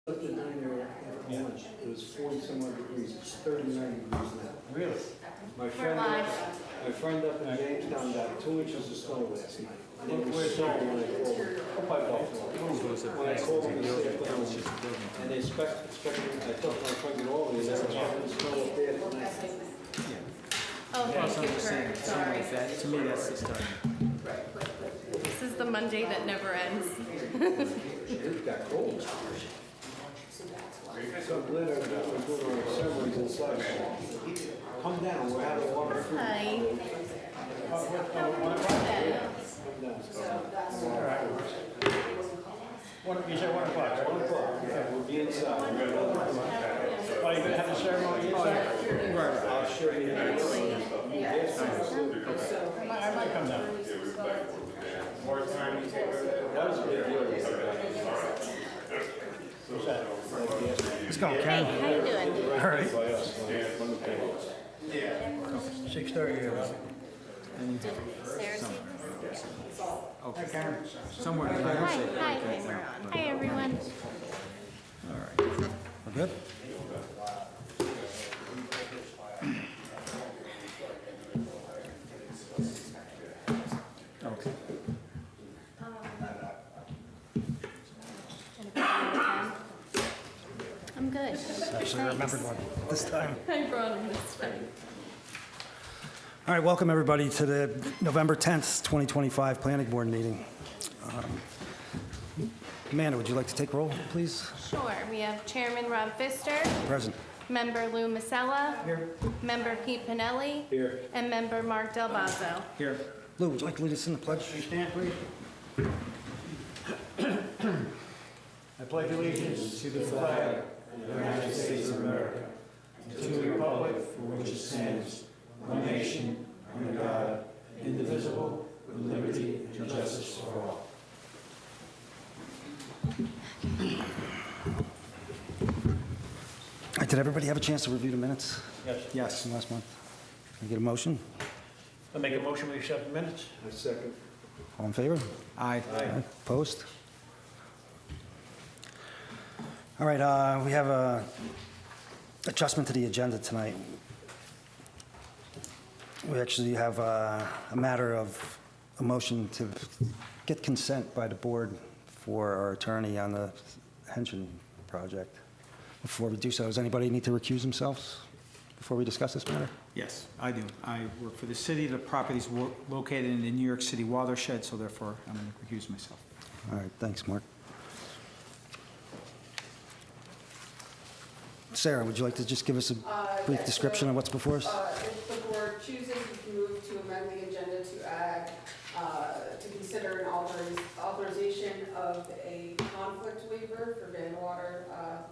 Up to 9 there after lunch, it was 40 some odd degrees, it's 39 degrees now. Really? My friend up in Jamestown got 2 inches of snow last night. And it was so when I called him. When I called him, and they expected, I thought my friend get all of it, they were having snow up there tonight. Oh, thank you, Kurt. Sorry. To me, that's the start. This is the Monday that never ends. It got cold. So glad I'm doing our assemblies inside. Come down, we're having a lot of food. Hi. Come down. You said 1 o'clock, right? 1 o'clock, yeah, we'll be inside. Oh, you're gonna have the ceremony inside? Right. I'll show you. I might come down. That was a big deal. What's that? Let's go, Hey, Karen. how you doing? All right. 6:30. Sarah? Okay, Karen. Somewhere. Hi, we're on. Hi, everyone. We're good? Okay. I'm good. Actually, I remembered one this time. I brought him this time. All right, welcome everybody to the November 10th, 2025 Planning Board meeting. Amanda, would you like to take roll, please? Sure. We have Chairman Rob Pfister, Present. Member Lou Masella, Here. Member Pete Pinelli, Here. and Member Mark Del Vaso. Here. Lou, would you like to lead us in the pledge? You stand, please. I pledge allegiance to the flag of the United States of America, and to the republic for which it stands, one nation, under God, indivisible, with liberty and justice for all. All right, did everybody have a chance to review the minutes? Yes. Yes, from last month. Can I get a motion? I make a motion, we accept the minutes. A second. All in favor? Aye. Opposed? All right, we have a adjustment to the agenda tonight. We actually have a matter of a motion to get consent by the board for our attorney on the Henshin project. Before we do so, does anybody need to recuse themselves before we discuss this matter? Yes, I do. I work for the city. The property is located in the New York City watershed, so therefore I'm going to recuse myself. All right, thanks, Mark. Sarah, would you like to just give us a brief Yes, description so, of what's before us? If the board chooses, you can move to amend the agenda to add, to consider an authorization of a conflict waiver for Van Water,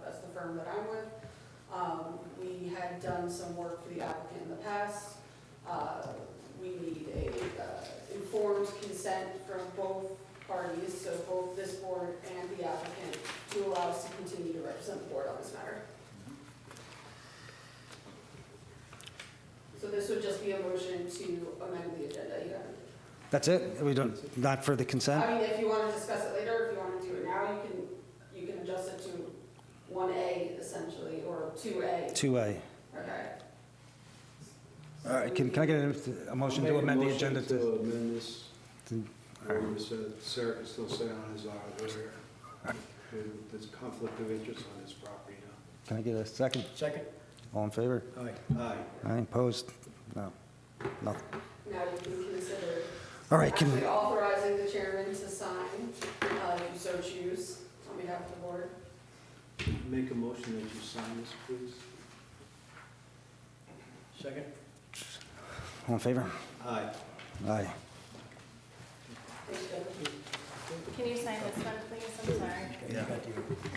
that's the firm that I'm with. We had done some work for the applicant in the past. We need a informed consent from both parties, so both this board and the applicant, to allow us to continue to represent the board on this matter. So this would just be a motion to amend the agenda. You haven't. That's it? We don't, not for the consent? I mean, if you want to discuss it later, if you want to do it now, you can adjust it to 1A essentially, or 2A. 2A. Okay. All right, can I get a motion to amend the agenda To to? amend this, to- or Sarah can still say on his earlier. There's a conflict of interest on his property now. Can I get a second? Second. All in favor? Aye. Aye. Aye, opposed? No, nothing. Now you can consider All right, actually authorizing the chairman to sign, if you so choose, on behalf of the board. Make a motion that you sign this, please. Second. all in favor? Aye. Aye. Thank you. Can you sign this one, please? I'm sorry.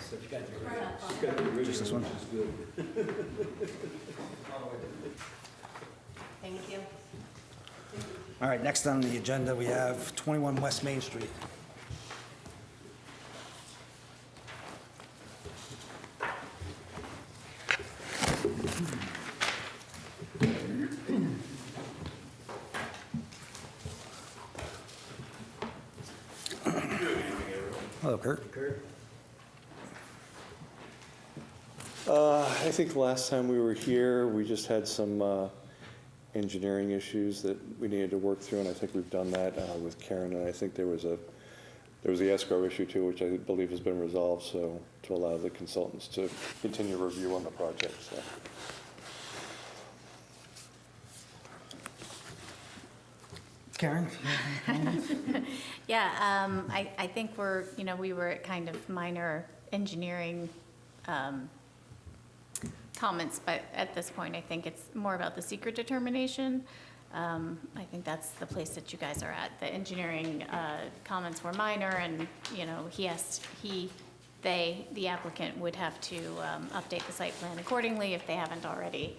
She's got the original, Just this one? which is good. Thank you. All right, next on the agenda, we have 21 West Main Street. Hello, Kurt. Kurt? I think last time we were here, we just had some engineering issues that we needed to work through, and I think we've done that with Karen, and I think there was the escrow issue too, which I believe has been resolved, so to allow the consultants to continue review on the project, so. Karen? Yeah, I think we were at kind of minor engineering comments, but at this point, I think it's more about the secret determination. I think that's the place that you guys are at. The engineering comments were minor, and, the applicant would have to update the site plan accordingly if they haven't already.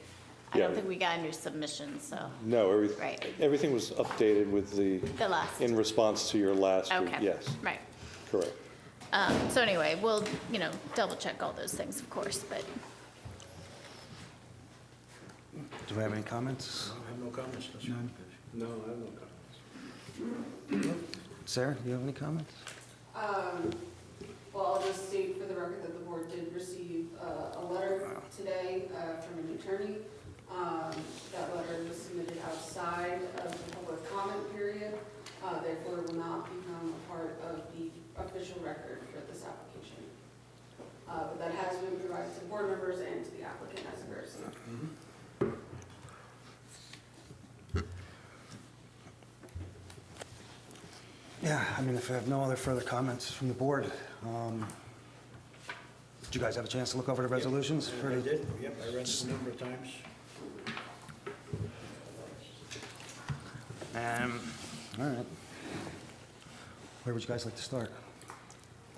I don't Yeah. think we got a new submission, so, No, Right. everything was updated with the last. in response to your last, Okay. yes, Right. correct. So anyway, we'll, double check all those things, of course, but Do we have any comments? I have no comments. That's None. No, I have no comments. Sarah, do you have any comments? Well, I'll just state for the record that the board did receive a letter today from an attorney. That letter was submitted outside of the public comment period, therefore will not become a part of the official record for this application. But that has been provided to board members and to the applicant as a courtesy. Yeah, I mean, if I have no other further comments from the board, did you guys have a chance to look over the resolutions? I did, yep, I read them a number of times. All right. Where would you guys like to start?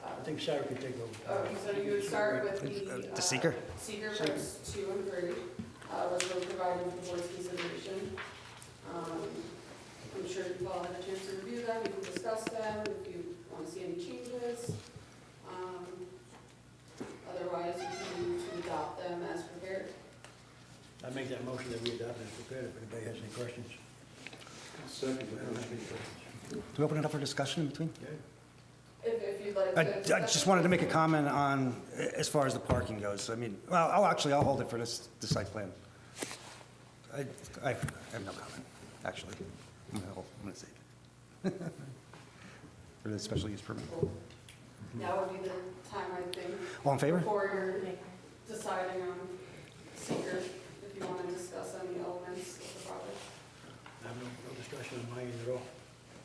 I think Sarah could take over. So you would start with The seeker? Seeker parts 2 and 3, which were provided with the board's consideration. I'm sure you've all had a chance to review them, you can discuss them, if you want to see any changes. Otherwise, you can move to adopt them as prepared. I make that motion that we adopt as prepared, if anybody has any questions. Second. Do we open it up for discussion in between? If you'd like to. I just wanted to make a comment on, as far as the parking goes. I mean, well, I'll hold it for the site plan. I have no comment, actually. I'm gonna save it. For the special use permit. Now would be the time, I think. All in favor? Before you're deciding on seeker, if you want to discuss any elements of the project. I have no discussion on my end at all.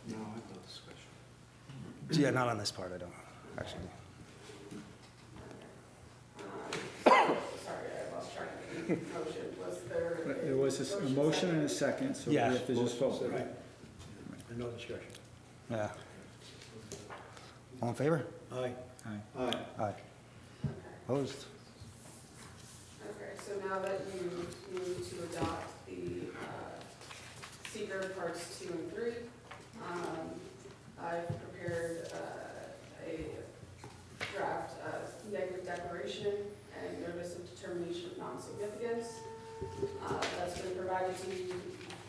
No, I have no discussion. Yeah, not on this part, I don't, actually. Sorry, I lost track of the motion. Was there? There was a motion and a second, so we Yeah. have to just vote. Right. And no discussion. Yeah. All in favor? Aye. Aye. Aye. Aye. Okay. Opposed? Okay, so now that you move to adopt the seeker parts 2 and 3, I've prepared a draft negative declaration and notice of determination of non-significance. That's been provided to you.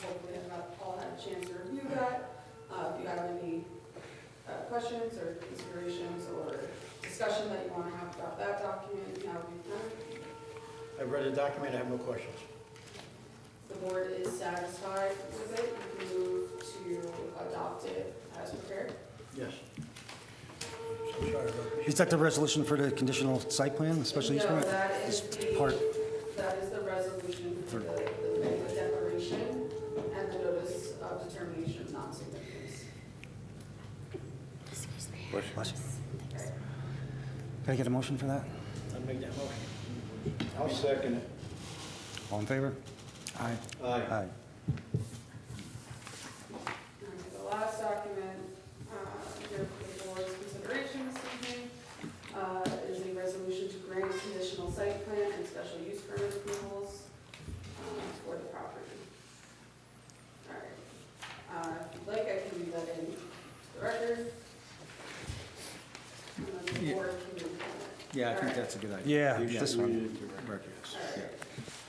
Hopefully, have all had a chance to review that. If you have any questions or considerations or discussion that you want to have about that document, now would be time. I've read the document, I have no questions. The board is satisfied with it, you can move to adopt it as prepared. Yes. I'm sorry, Rob. Is that the resolution for the conditional site plan, the special use No, permit? that is It's the, part, that is the resolution for the negative declaration and the notice of determination of non-significance. bless you. Can I get a motion for that? I'll make that motion. I'll second it. All in favor? Aye. Aye. Aye. The last document here for the board's consideration this evening is a resolution to grant conditional site plan and special use permit approvals for the property. All right. If you'd like, I can read that in the record. And then the Yeah. board can move on it. Yeah, I think All right. that's a good idea. Yeah, this one. Records, All yeah. right.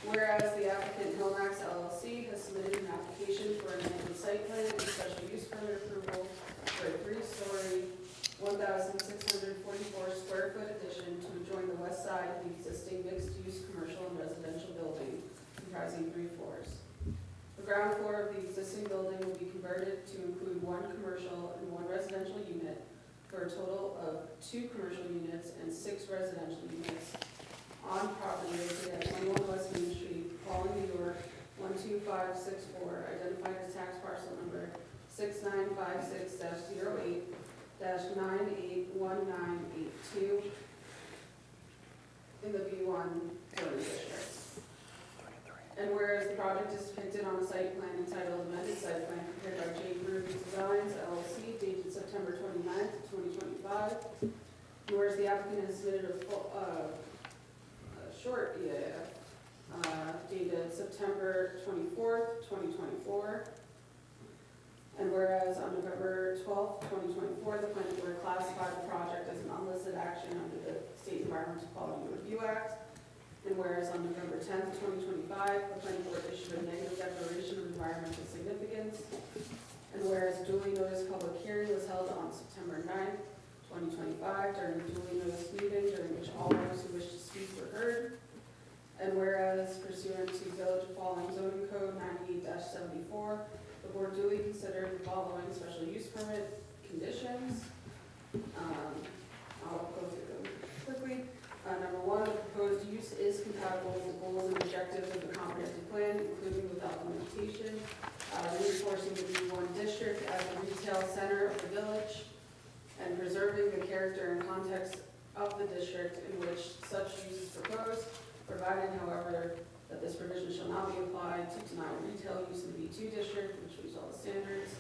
Whereas the applicant Hillmax LLC has submitted an application for an amended site plan and special use permit approval for a 3-story 1,644 square foot addition to adjoin the west side of the existing mixed-use commercial and residential building comprising 3 floors. The ground floor of the existing building will be converted to include 1 commercial and 1 residential unit for a total of 2 commercial units and 6 residential units on property located at 21 West Main Street, Pauling, New York, 12564, identified as tax parcel number 6956-08-981982 in the B1 zoning district. And whereas the project is depicted on the site plan entitled amended site plan prepared by J. Ruby Designs LLC dated September 29th, 2025, and whereas the applicant has submitted a short EAF dated September 24th, 2024. And whereas on November 12th, 2024, the planning board classified the project as an unlisted action under the State Environmental Quality Review Act. And whereas on November 10th, 2025, the planning board issued a negative declaration of environmental significance. And whereas duly noticed public hearing was held on September 9th, 2025, during a duly noticed meeting during which all those who wish to speak were heard. And whereas pursuant to Village of Pauling Zoning Code 98-74, the board duly considered the following special use permit conditions. I'll go through them quickly. Number 1, the proposed use is compatible with the goals and objectives of the comprehensive plan, including without limitation, reinforcing the B1 district as a retail center of the village, and preserving the character and context of the district in which such use is proposed, provided, however, that this provision shall not be applied to deny retail use in the B2 district, which meets all the standards.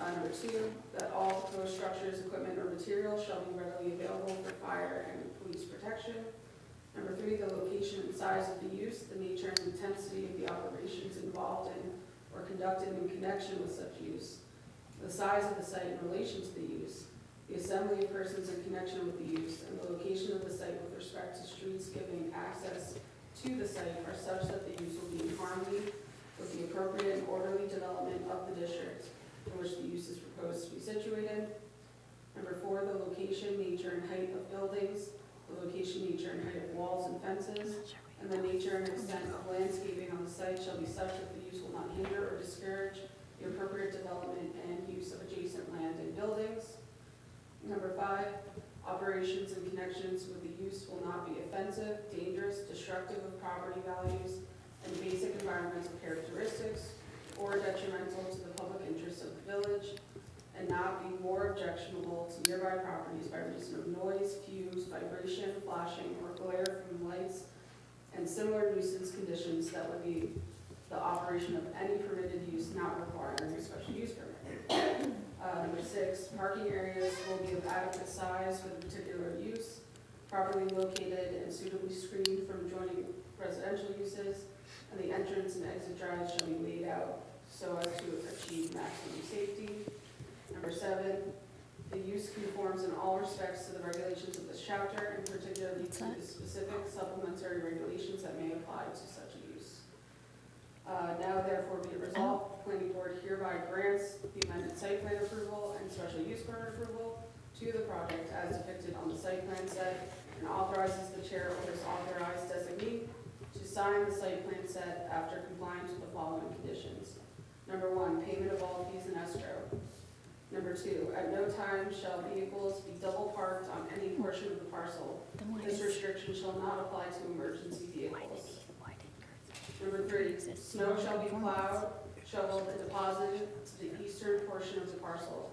Number 2, that all proposed structures, equipment, or materials shall be readily available for fire and police protection. Number 3, the location and size of the use, the nature and intensity of the operations involved in or conducted in connection with such use, the size of the site in relation to the use, the assembly of persons in connection with the use, and the location of the site with respect to streets giving access to the site are such that the use will be in harmony with the appropriate and orderly development of the district in which the use is proposed to be situated. Number 4, the location, nature, and height of buildings, the location, nature, and height of walls and fences, and the nature and extent of landscaping on the site shall be such that the use will not hinder or discourage the appropriate development and use of adjacent land and buildings. Number 5, operations and connections with the use will not be offensive, dangerous, destructive of property values and basic environmental characteristics, or detrimental to the public interest of the village, and not be more objectionable to nearby properties by reason of noise, fumes, vibration, flashing, or glare from lights, and similar nuisance conditions that would be the operation of any permitted use not requiring a special use permit. Number 6, parking areas will be of adequate size for the particular use, properly located and suitably screened from adjoining residential uses, and the entrance and exit drives shall be laid out so as to achieve maximum safety. Number 7, the use conforms in all respects to the regulations of this chapter, and particularly to the specific supplementary regulations that may apply to such a use. Now therefore be it resolved, the planning board hereby grants the amended site plan approval and special use permit approval to the project as depicted on the site plan set, and authorizes the chair or his authorized designee to sign the site plan set after compliance with the following conditions. Number 1, payment of all fees and escrow. Number 2, at no time shall vehicles be double parked on any portion of the parcel. This restriction shall not apply to emergency vehicles. Number 3, snow shall be plowed, shoveled, and deposited to the eastern portion of the parcel.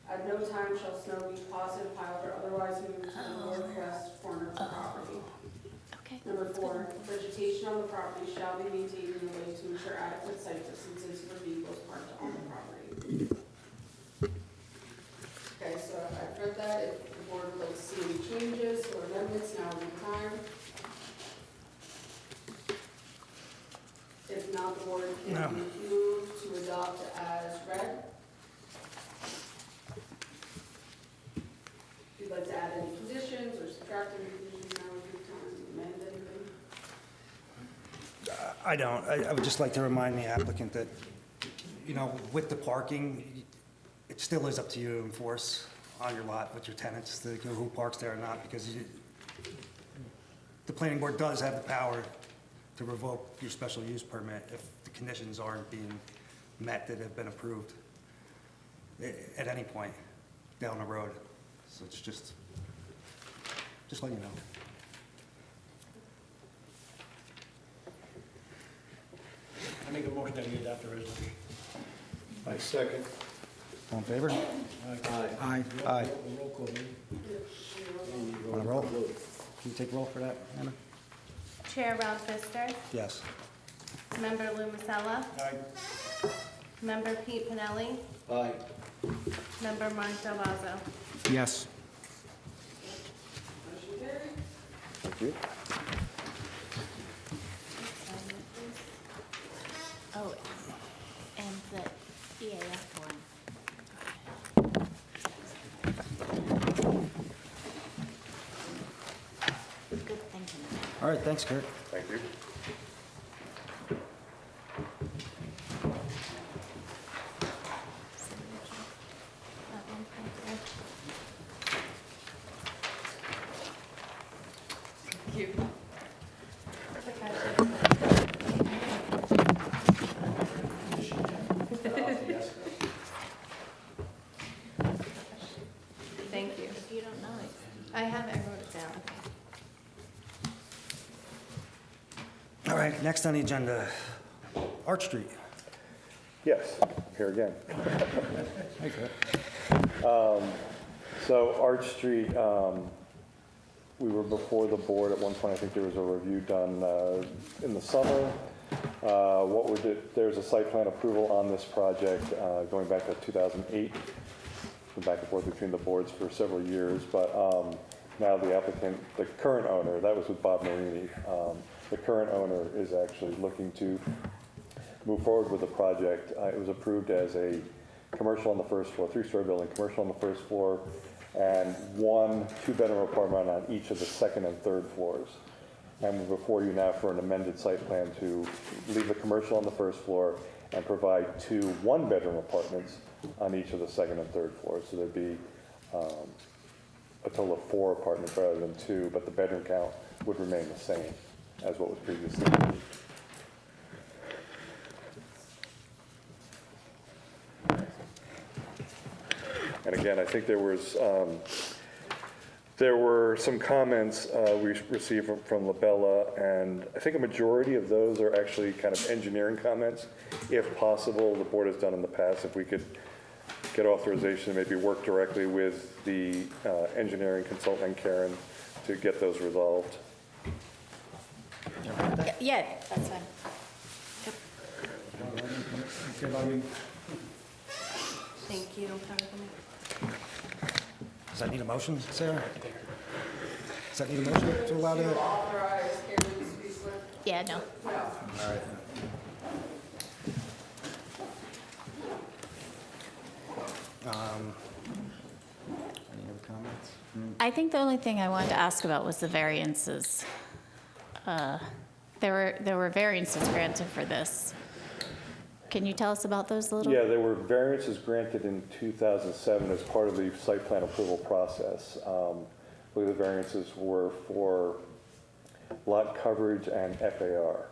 At no time shall snow be deposited, piled, or otherwise moved to the northwest corner of the property. Number 4, vegetation on the property shall be maintained in a way to ensure adequate site distances for vehicles parked on the property. Okay, so I've read that. If the board would like to see any changes or amendments, now would be the time. If not, the board can move to adopt as read. If you'd like to add any conditions or subtract any conditions, now would be the time to amend anything. I don't. I would just like to remind the applicant that, you know, with the parking, it still is up to you to enforce. on your lot with your tenants, who parks there or not, because the planning board does have the power to revoke your special use permit if the conditions aren't being met that have been approved at any point down the road. So it's just letting you know. I make a motion that we adopt the resolution. I second. All in favor? Aye. Aye. Roll call, please. Want to roll? Can you take roll for that, Anna? Chair Ralph Pfister, Yes. Member Lou Masella, Aye. Member Pete Pinelli, Aye. Member Mark Delvazo. Yes. Motion carried. Thank you. Oh, and the EAF one. Good thinking. All right, thanks, Kurt. Thank you. That one, thank you. Thank you. Thank you. If you don't know it. I have it, I wrote it down. All right, next on the agenda, Arch Street. Yes, here again. Hey, Kurt. So Arch Street, we were before the board at one point. I think there was a review done in the summer. There's a site plan approval on this project going back to 2008. Been back and forth between the boards for several years, but now the applicant, the current owner, that was with Bob Marini, the current owner is actually looking to move forward with the project. It was approved as a commercial on the first floor, 3-story building, commercial on the first floor, and 1 2-bedroom apartment on each of the second and third floors. And we're before you now for an amended site plan to leave the commercial on the first floor and provide 2 1-bedroom apartments on each of the second and third floors. So there'd be a total of 4 apartments rather than 2, but the bedroom count would remain the same as what was previously. And again, I think there were some comments we received from Labella, and I think a majority of those are actually kind of engineering comments. If possible, the board has done in the past, if we could get authorization, maybe work directly with the engineering consultant and Karen to get those resolved. Yeah, that's fine. Okay, Bobby. Thank you. Does that need a motion, Sarah? Does that need a motion to allow To the? authorize Karen to speak with, Yeah, no. no. All right. Any other comments? I think the only thing I wanted to ask about was the variances. There were variances granted for this. Can you tell us about those a little? Yeah, there were variances granted in 2007 as part of the site plan approval process. I believe the variances were for lot coverage and FAR.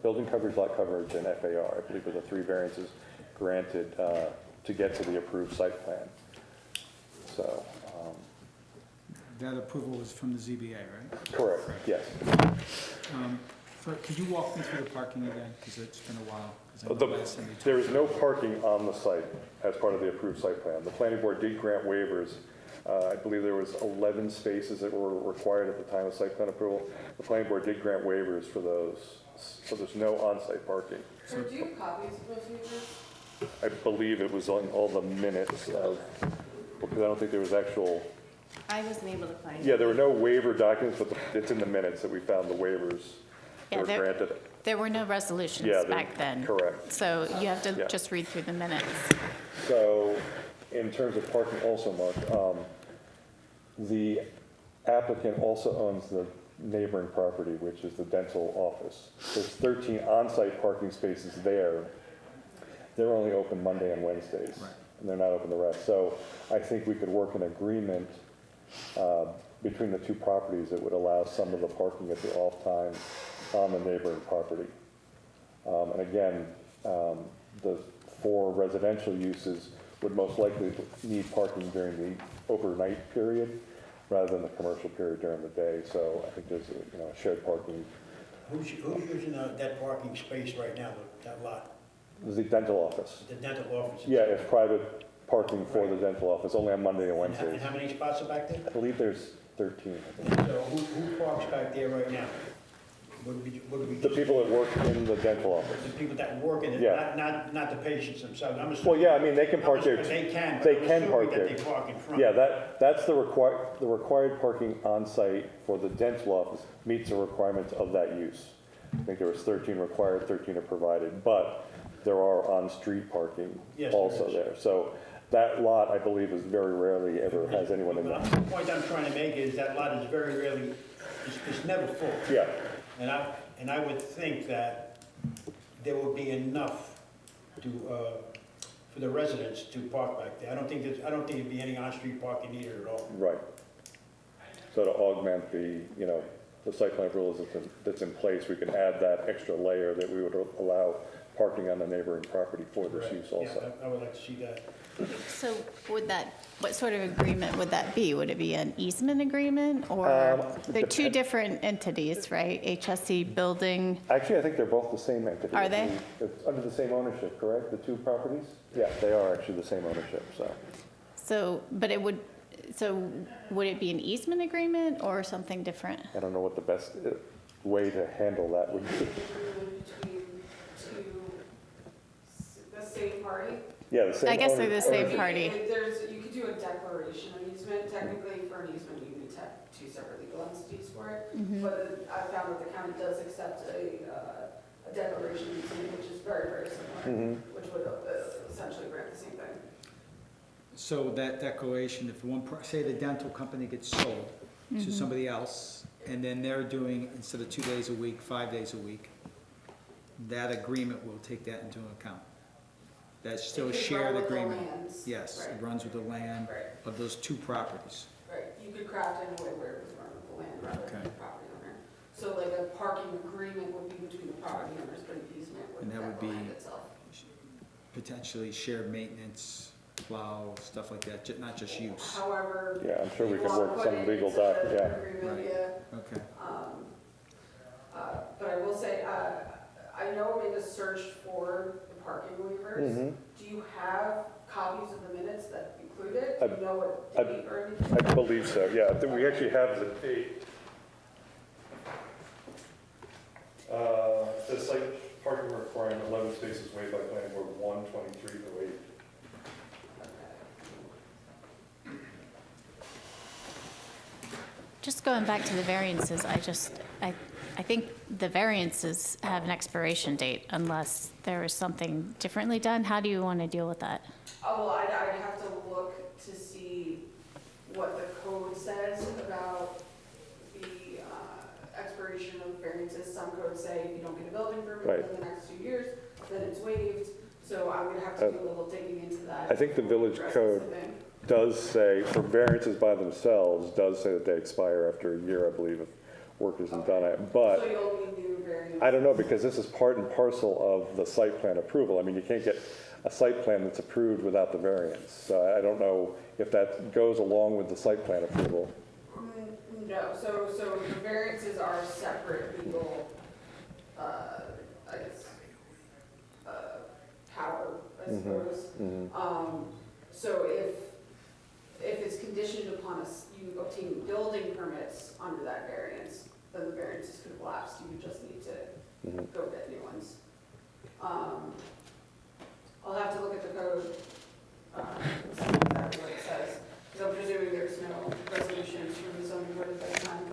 Building coverage, lot coverage, and FAR. I believe were the 3 variances granted to get to the approved site plan. So, That approval was from the ZBA, right? correct, yes. Could you walk me through the parking again? Because it's been a while. 'Cause I know The- last time we There is no parking on the site as part of the approved site plan. The planning board did grant waivers. I believe there was 11 spaces that were required at the time of site plan approval. The planning board did grant waivers for those, so there's no on-site parking. Kurt, do you have copies of those waivers? I believe it was on all the minutes of, because I don't think there was actual, I wasn't able to find it. yeah, there were no waiver documents, but it's in the minutes that we found the waivers Yeah, that were granted. There were no resolutions Yeah, back then. correct. So you have to Yeah. just read through the minutes. So, in terms of parking also, Mark, the applicant also owns the neighboring property, which is the dental office. There's 13 on-site parking spaces there. They're only open Monday and Wednesdays. and they're not open the rest. So I think we could work an agreement between the two properties that would allow some of the parking at the off times on the neighboring property. And again, the 4 residential uses would most likely need parking during the overnight period rather than the commercial period during the day. So I think there's a shared parking. Who's using that parking space right now, that lot? There's the dental office. The dental office? Yeah, it's private parking for the dental office, only on Monday and And Wednesdays. how many spots are back there? I believe there's 13. I think. So who parks back there right now? Would we The people that work in the dental office. The people that work in it, Yeah. not the patients themselves. I'm Well, assuming- yeah, I mean, they can park there. They can, but They I'm can assuming park that there. they park in front. Yeah, that's the required parking on site for the dental office meets the requirements of that use. I think there was 13 required, 13 are provided, but there are on-street parking Yes, there also is. there. So that lot, I believe, is very rarely ever has anyone in But that. the point I'm trying to make is that lot is very rarely, it's never full. Yeah, And I would think that there would be enough to, for the residents to park back there. I don't think there'd be any on-street parking needed at all. right. So to augment the site plan rules that's in place, we can add that extra layer that we would allow parking on the neighboring property for this Right. use also. Yeah, I would like to see that. So what sort of agreement would that be? Would it be an easement agreement, or they're two different entities, right? HSC building, Actually, I think they're both the same entity. Are they? It's under the same ownership, correct? The two properties? Yeah, they are actually the same ownership, so. so would it be an easement agreement or something different? I don't know what the best way to handle that would be. Between the same party. Yeah, the same. I guess they're the same ownership. party. You could do a declaration of easement. Technically, for an easement, you need to have 2 separate legal entities for it. But I found that the county does accept a declaration of easement, which is very, very similar, which would essentially grant the same thing. So that declaration, if say the dental company gets sold to somebody else, and then they're doing, instead of 2 days a week, 5 days a week, that agreement will take that into account. That's still a It could shared run with the agreement. lands. Yes, it Right. runs with the land Right. of those 2 properties. Right, you could craft it in a way where it was run with the land rather than Okay. the property owner. So like a parking agreement would be between the property owners, but an easement would And that would protect the be- land itself. Potentially shared maintenance, plow, stuff like that, not just use. However. Yeah, I'm sure we you could wanna work put some it legal into the doc, yeah. agreement, Right. yeah. Okay. But I will say, I know Amanda searched for the parking waivers. Mhm. Do you have copies of the minutes that include it? I- Do you know what I- date or anything? I believe so, yeah. I think we actually have the date. The site parking requirement, 11 spaces waived by planning board 1/23/08. Just going back to the variances, I think the variances have an expiration date unless there is something differently done. How do you want to deal with that? Oh, well, I'd have to look to see what the code says about the expiration of variances. Some codes say if you don't get a building permit Right. within the next 2 years, then it's waived. So I'm gonna have to do a little digging into that. I think the village Address code this thing. does say, for variances by themselves, does say that they expire after a year, I believe, if work isn't done. So But you'll need new variances. I don't know, because this is part and parcel of the site plan approval. I mean, you can't get a site plan that's approved without the variance. So I don't know if that goes along with the site plan approval. No, so the variances are separate legal, I guess, power, I suppose. So if it's conditioned upon you obtaining building permits under that variance, then the variances could lapse, you would just need to go get new ones. I'll have to look at the code, and see exactly what it says, because I'm presuming there's no resolutions from the zoning board at that time,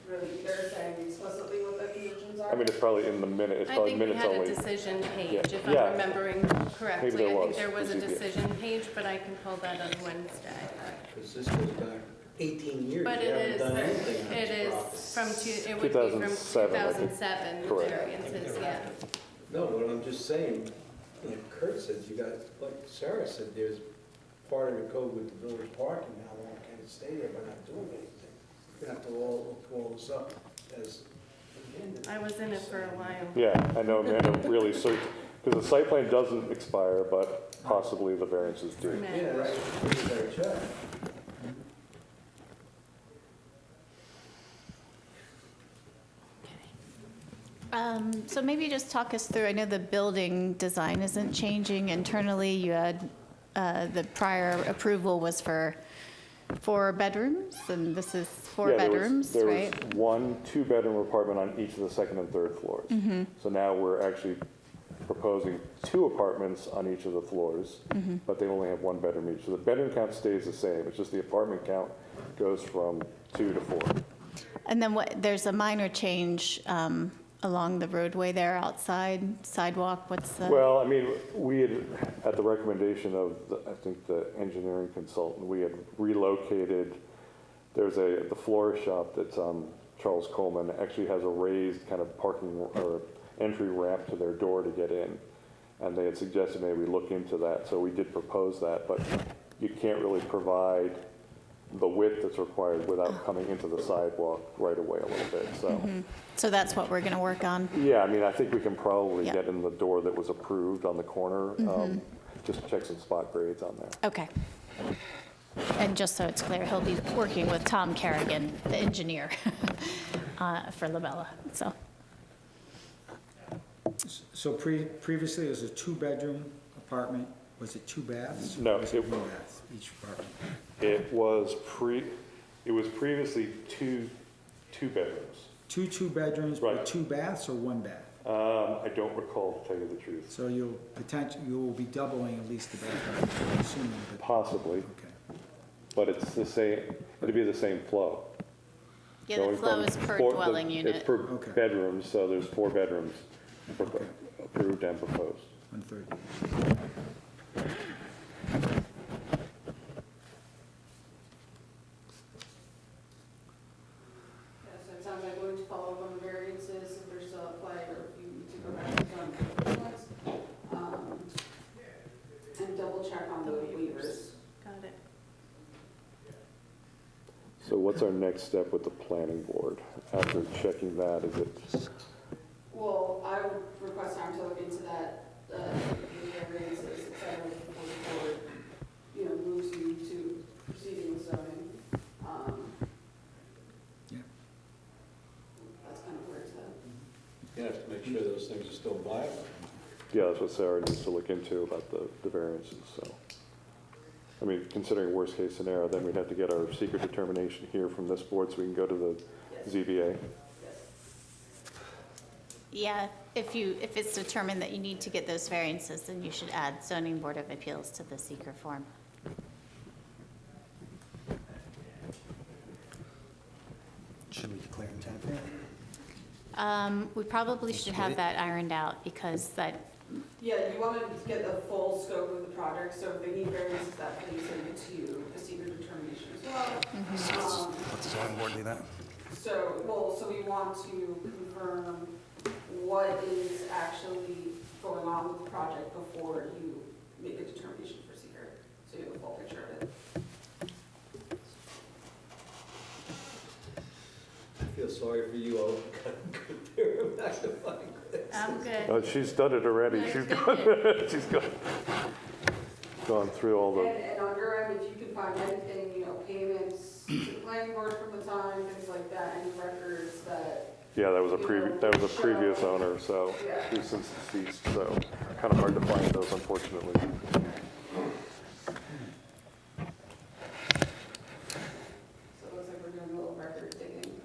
really either saying explicitly what the conditions are. I mean, it's probably in the minute, it's I probably think we minutes had a only. decision page, Yeah. if Yeah. I'm remembering correctly. Maybe there I think was, there was a for ZBA. decision page, but I can pull that on Wednesday. Because this goes back 18 years. But You it haven't is, done anything on it this is property. it would be from 2007, I think. 2007, the Correct. variances, yeah. No, but I'm just saying, like Kurt said, you got, like Sarah said, there's part of the code with the village parking, how long can it stay there by not doing anything? We're gonna have to all look all this up as. I was in it for a while. Yeah, I know, Amanda really searched, because the site plan doesn't expire, but possibly the variances do. Yeah, that's pretty very check. So maybe just talk us through, I know the building design isn't changing internally. You had, the prior approval was for 4 bedrooms, and this is 4 Yeah, bedrooms, there right? was 1 2-bedroom apartment on each of the second and third floors. So now we're actually proposing 2 apartments on each of the floors, but they only have 1 bedroom each. So the bedroom count stays the same, it's just the apartment count goes from 2 to 4. And then there's a minor change along the roadway there outside, sidewalk, what's the? Well, I mean, we had, at the recommendation of, I think, the engineering consultant, we had relocated, there's the florist shop that's on Charles Coleman, actually has a raised kind of parking or entry ramp to their door to get in. And they had suggested maybe we look into that, so we did propose that, but you can't really provide the width that's required without coming into the sidewalk right away a little bit, so. So that's what we're going to work on? Yeah, I mean, I think we can probably Yeah. get in the door that was approved on the corner, just check some spot grades on there. Okay. And just so it's clear, he'll be working with Tom Kerrigan, the engineer, for Labella, so. So previously, it was a 2-bedroom apartment, was it 2 baths? No, Or was it- 1 bath each apartment? It was previously two bedrooms. 2 2-bedrooms, Right. but 2 baths or 1 bath? I don't recall, to tell you the truth. So you will be doubling at least the bathroom, I'm assuming, but, Possibly, okay. but it's the same, it'd be the same flow. Yeah, the Going flow from is per 4 dwelling It's unit. per Okay. bedroom, so there's 4 bedrooms approved and proposed. 1/3. Yeah, so it sounds like we're going to follow up on the variances, if they're still at play, or if you need to go back to some complaints. And double check on the waivers. Got it. So what's our next step with the planning board? After checking that, is it, Well, I would request time to look into that, the variances, et cetera, before the board, moves you to proceeding with zoning. Yeah. That's kind of where it's at. You have to make sure those things are still viable. yeah, that's what Sarah needs to look into about the variances, so. I mean, considering worst case scenario, then we'd have to get our secret determination here from this board so we can go to the Yes. ZBA. Yes. Yeah, if it's determined that you need to get those variances, then you should add zoning board of appeals to the seeker form. Should we declare intent for it? We probably should have that ironed out because that, Yeah, you want to get the full scope of the project, so if they need variances, that can be sent to you, the secret determination as well. Let the zoning board do that. So we want to confirm what is actually going on with the project before you make a determination for secret, so you have a full picture of it. I feel sorry for you all. Good pair of magnifying glasses. I'm good. Oh, she's done it already. She's gone through all the, And on your end, if you can find anything, payments to the planning board from the time, things like that, any records that, yeah, that was a previous owner, so Yeah. he's since deceased, so kind of hard to find those, unfortunately. so it looks like we're doing a little record digging.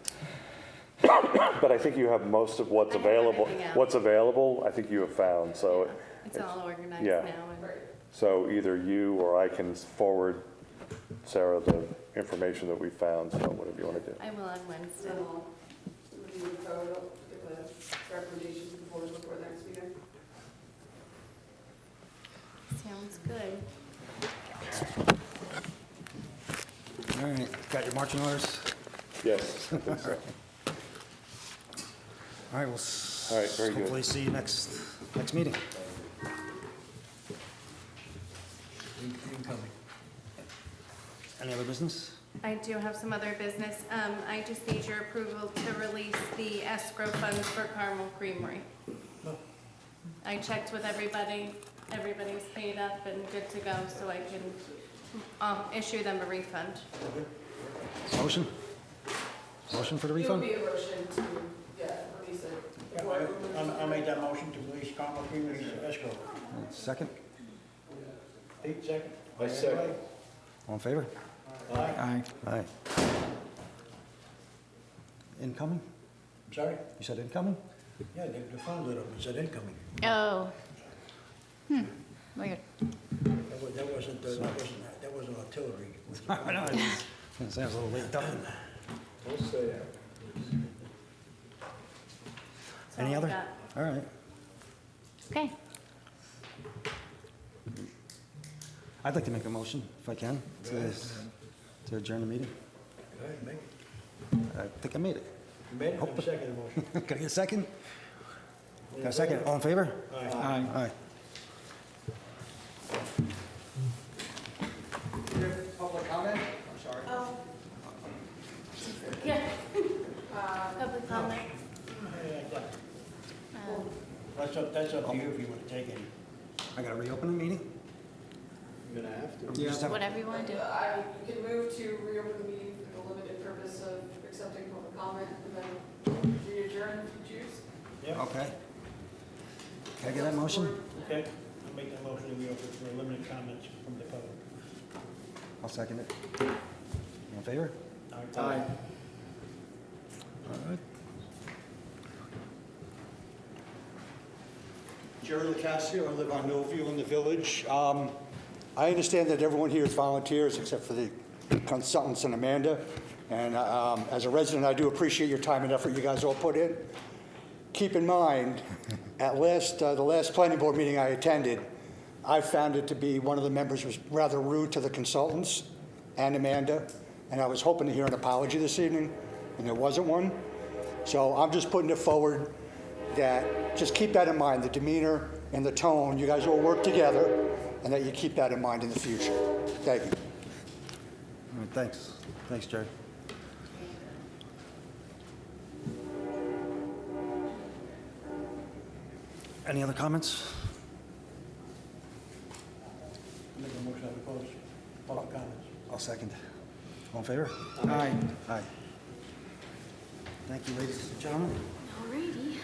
But I think you have most of what's I have available. everything out. What's available, I think you have found, so, It's all organized Yeah. now. And Right. so either you or I can forward Sarah the information that we found, so whatever you want to do. I will on Wednesday. Then I'll review the code, I'll give the recommendations to the board before the next meeting. Sounds good. All right, got your marching orders? Yes, I think so. All right, we'll All right, very good. hopefully see you next meeting. Incoming. Any other business? I do have some other business. I just need your approval to release the escrow funds for Carmel Creamery. I checked with everybody. Everybody's paid up and good to go, so I can issue them a refund. Motion? Motion for the It would refund? be a motion to, release it. Yeah, I'll make that motion to release Carmel Creamery's escrow. Second? Pete, second? I second. All in favor? Aye. Aye. Incoming? Sorry? You said incoming? Yeah, the phone lit up, it said incoming. Oh. Weird. That wasn't artillery. I know, it sounds a little late done. Don't say that. That's all Any I other? got. All right. Okay. I'd like to make a motion, if I can, to adjourn the meeting. Go ahead, make it. I think I made it. You made it, I'm second the motion. Can I get a second? Got a second? All in favor? Aye. Aye. Public comment? I'm sorry. Oh. Yeah. Public comment. That's up to you if you want to take it. I gotta reopen the meeting? You're gonna have to. Yeah. Just have- Whatever you want to do. You can move to reopen the meeting for the limited purpose of accepting public comment and then re-adjourn if you choose. Yeah, Okay. Can I get that motion? okay. I'll make that motion to reopen for limited comments from the public. I'll second it. All in favor? Aye. All right. Jerry LaCasio, I live on Millview in the Village. I understand that everyone here is volunteers except for the consultants and Amanda. And as a resident, I do appreciate your time and effort you guys all put in. Keep in mind, at the last planning board meeting I attended, I found it to be one of the members was rather rude to the consultants and Amanda. And I was hoping to hear an apology this evening, and there wasn't one. So I'm just putting it forward that just keep that in mind, the demeanor and the tone. You guys all work together, and that you keep that in mind in the future. Thank you. All right, thanks. Thanks, Jerry. Any other comments? Make a motion to close public comments. I'll second. All in favor? Aye. Aye. Thank you, ladies and gentlemen. Alrighty.